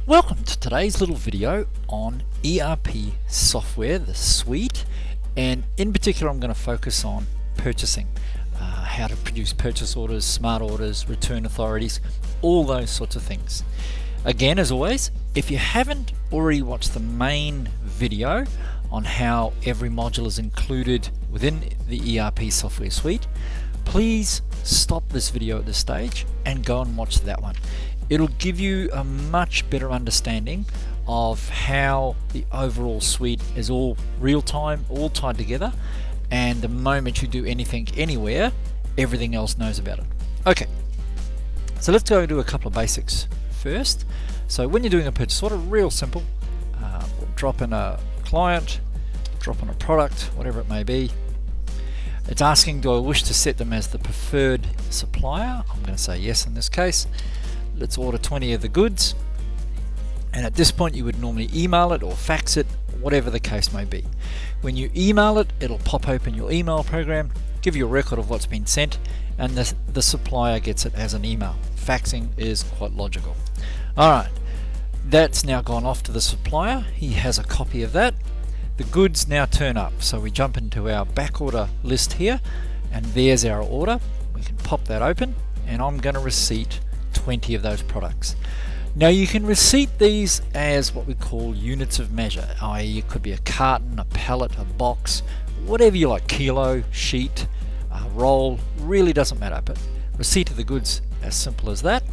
Welcome to today's little video on ERP software, the suite, and in particular I'm going to focus on purchasing, how to produce purchase orders, smart orders, return authorities, all those sorts of things. Again, as always, if you haven't already watched the main video on how every module is included within the ERP software suite, please stop this video at this stage and go and watch that one. It'll give you a much better understanding of how the overall suite is all real-time, all tied together, and the moment you do anything anywhere, everything else knows about it. Okay, so let's go do a couple of basics first. So when you're doing a purchase order, real simple, we'll drop in a client, drop in a product, whatever it may be. It's asking, do I wish to set them as the preferred supplier? I'm going to say yes in this case. Let's order 20 of the goods, and at this point you would normally email it or fax it, whatever the case may be. When you email it, it'll pop open your email program, give you a record of what's been sent, and the supplier gets it as an email. Faxing is quite logical. Alright, that's now gone off to the supplier. He has a copy of that. The goods now turn up, so we jump into our back order list here, and there's our order. We can pop that open, and I'm going to receipt 20 of those products. Now you can receipt these as what we call units of measure, i.e. it could be a carton, a pallet, a box, whatever you like, kilo, sheet, roll, really doesn't matter, but receipt of the goods as simple as that.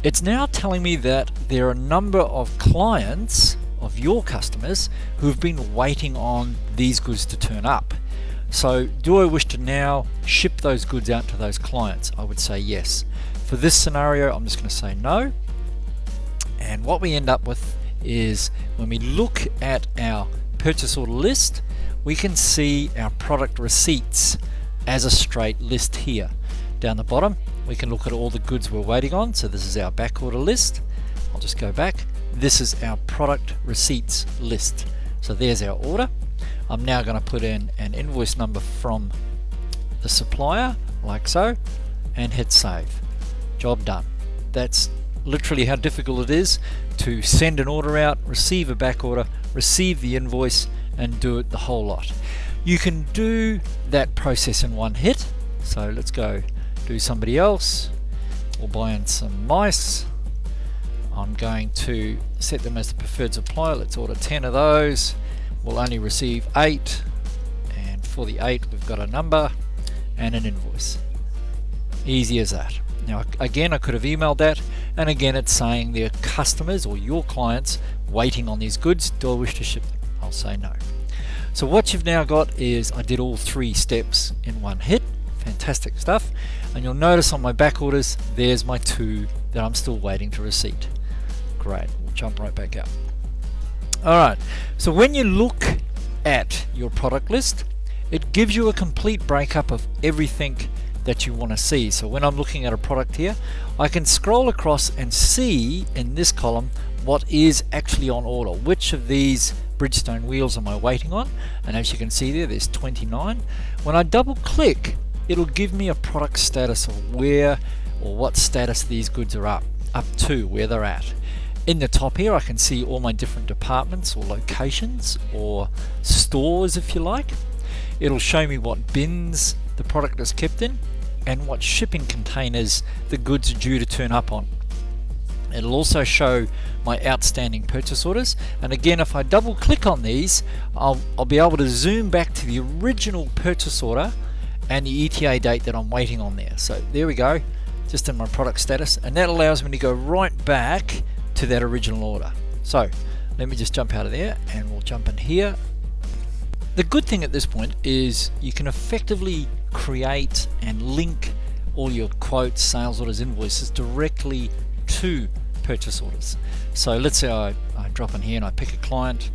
It's now telling me that there are a number of clients of your customers who've been waiting on these goods to turn up. So do I wish to now ship those goods out to those clients? I would say yes. For this scenario, I'm just going to say no. And what we end up with is when we look at our purchase order list, we can see our product receipts as a straight list here. Down the bottom, we can look at all the goods we're waiting on. So this is our back order list. I'll just go back. This is our product receipts list. So there's our order. I'm now going to put in an invoice number from the supplier, like so, and hit save. Job done. That's literally how difficult it is to send an order out, receive a back order, receive the invoice, and do it the whole lot. You can do that process in one hit. So let's go do somebody else. We'll buy in some mice. I'm going to set them as the preferred supplier. Let's order 10 of those. We'll only receive 8, and for the 8 we've got a number and an invoice. Easy as that. Now again, I could have emailed that, and again it's saying there are customers or your clients waiting on these goods. Do I wish to ship them? I'll say no. So what you've now got is I did all 3 steps in one hit. Fantastic stuff. And you'll notice on my back orders there's my 2 that I'm still waiting to receipt. Great, we'll jump right back up. Alright, so when you look at your product list, it gives you a complete breakup of everything that you want to see. So when I'm looking at a product here, I can scroll across and see in this column what is actually on order. Which of these Bridgestone wheels am I waiting on? And as you can see there's 29. When I double click, it'll give me a product status of where or what status these goods are up to, where they're at. In the top here I can see all my different departments or locations or stores, if you like. It'll show me what bins the product is kept in and what shipping containers the goods are due to turn up on. It'll also show my outstanding purchase orders, and again if I double click on these, I'll be able to zoom back to the original purchase order and the ETA date that I'm waiting on there. So there we go, just in my product status, and that allows me to go right back to that original order. So let me just jump out of there and we'll jump in here. The good thing at this point is you can effectively create and link all your quotes, sales orders, invoices directly to purchase orders. So let's say I drop in here and I pick a client.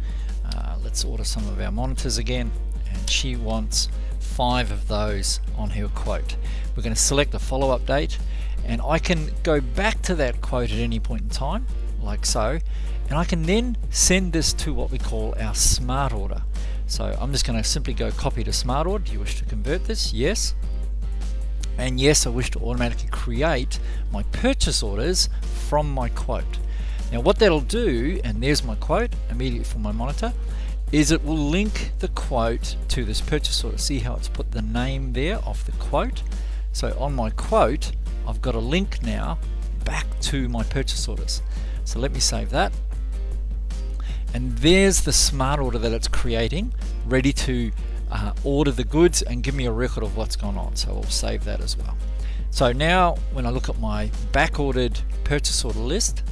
Let's order some of our monitors again, and she wants 5 of those on her quote. We're going to select a follow-up date, and I can go back to that quote at any point in time, like so, and I can then send this to what we call our smart order. So I'm just going to simply go copy to smart order. Do you wish to convert this? Yes. And yes, I wish to automatically create my purchase orders from my quote. Now what that'll do, and there's my quote immediately for my monitor, is it will link the quote to this purchase order. See how it's put the name there of the quote? So on my quote, I've got a link now back to my purchase orders. So let me save that. And there's the smart order that it's creating, ready to order the goods and give me a record of what's gone on. So I'll save that as well. So now when I look at my back ordered purchase order list,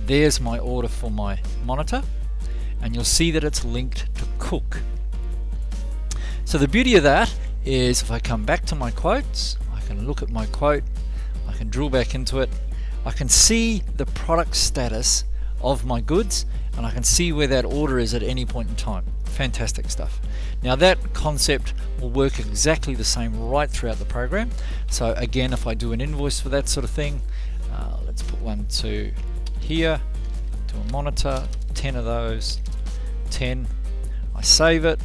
there's my order for my monitor, and you'll see that it's linked to Cook. So the beauty of that is if I come back to my quotes, I can look at my quote, I can drill back into it, I can see the product status of my goods, and I can see where that order is at any point in time. Fantastic stuff. Now that concept will work exactly the same right throughout the program. So again, if I do an invoice for that sort of thing, let's put one to here, to a monitor, 10 of those, 10. I save it.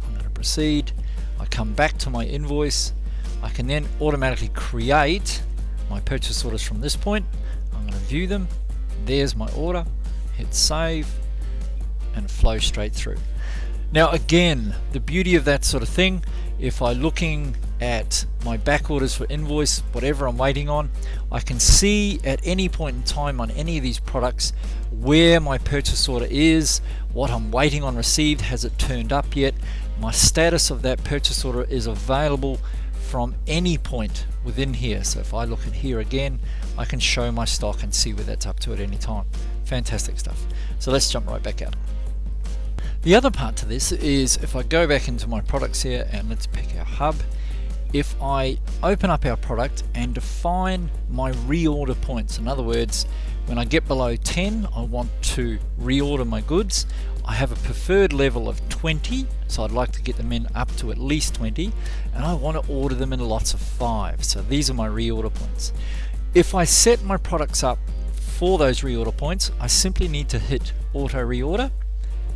I'm going to proceed. I come back to my invoice. I can then automatically create my purchase orders from this point. I'm going to view them. There's my order. Hit save and flow straight through. Now again, the beauty of that sort of thing, if I'm looking at my back orders for invoice, whatever I'm waiting on, I can see at any point in time on any of these products where my purchase order is, what I'm waiting on received, has it turned up yet, my status of that purchase order is available from any point within here. So if I look at here again, I can show my stock and see where that's up to at any time. Fantastic stuff. So let's jump right back out. The other part to this is if I go back into my products here and let's pick our hub, if I open up our product and define my reorder points, in other words, when I get below 10, I want to reorder my goods. I have a preferred level of 20, so I'd like to get them in up to at least 20, and I want to order them in lots of 5. So these are my reorder points. If I set my products up for those reorder points, I simply need to hit auto reorder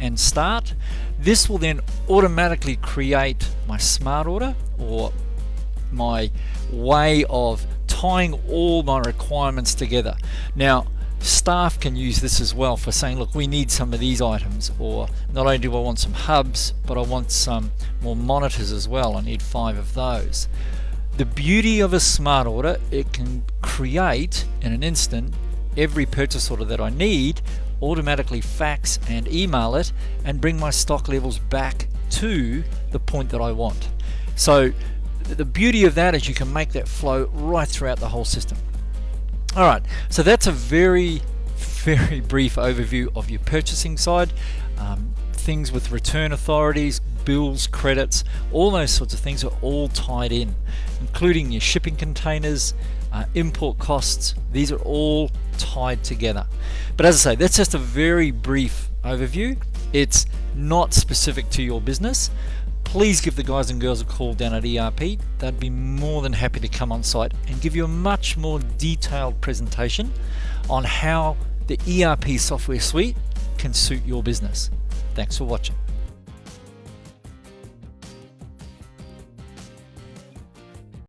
and start. This will then automatically create my smart order, or my way of tying all my requirements together. Now staff can use this as well for saying, look, we need some of these items, or not only do I want some hubs, but I want some more monitors as well. I need 5 of those. The beauty of a smart order, it can create in an instant every purchase order that I need, automatically fax and email it, and bring my stock levels back to the point that I want. So the beauty of that is you can make that flow right throughout the whole system. Alright, so that's a very brief overview of your purchasing side. Things with return authorities, bills, credits, all those sorts of things are all tied in, including your shipping containers, import costs. These are all tied together. But as I say, that's just a very brief overview. It's not specific to your business. Please give the guys and girls a call down at ERP. They'd be more than happy to come on site and give you a much more detailed presentation on how the ERP software suite can suit your business. Thanks for watching.